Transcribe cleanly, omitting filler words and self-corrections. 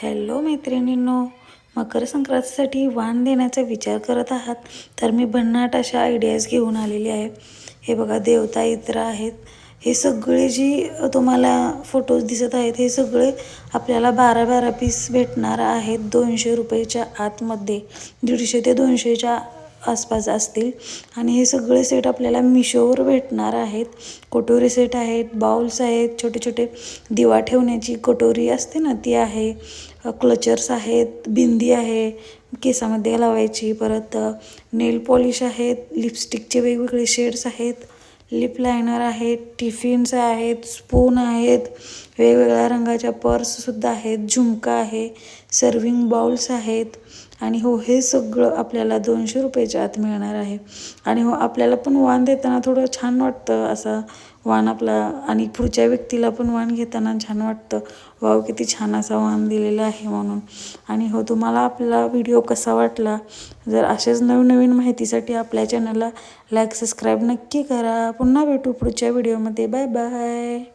Hello मैत्रिणींनो, मकर संक्रांतीसाठी वाण देण्याचा विचार करत आहात तर मी भन्नाट अशा आयडियाज घेऊन आलेली आहे। हे बघा, देवता यंत्र आहेत। हे सगळे जी तुम्हाला फोटोज दिसत आहेत हे सगळे आपल्याला 12-12 पीस भेटणार आहेत 200 रुपयाच्या आतमध्ये। 150 ते 200च्या आसपास असतील आणि हे सगळे सेट आपल्याला मिशोवर भेटणार आहेत। कटोरी सेट आहेत, बाउल्स आहेत, छोटे छोटे दिवा ठेवण्याची कटोरी असते ना ती आहे, क्लचर्स आहेत, बिंदी आहे केसामध्ये लावायची, परत नेल पॉलिश आहेत, लिपस्टिकचे वेगवेगळे शेड्स आहेत, लिप लायनर आहेत, टिफिन्स आहेत, स्पून आहेत, वेगवेगळ्या रंगाच्या पर्ससुद्धा आहेत, झुमका आहे, सर्विंग बाउल्स आहेत। आणि हो, हे सगळं आपल्याला 200 रुपयाच्या आत मिळणार आहे। आणि हो, आपल्याला पण वाण देताना थोडं छान वाटतं, असं वाण आपला आणि पुढच्या व्यक्तीला पण वाण घेताना छान वाटतं, वाव किती छान असा वाण दिलेला आहे म्हणून। आणि हो, तुम्हाला आपला व्हिडिओ कसा वाटला? जर असेच नवीन माहितीसाठी आपल्या चॅनलला लाईक सबस्क्राईब नक्की करा। पुन्हा भेटू पुढच्या व्हिडिओमध्ये। Bye bye.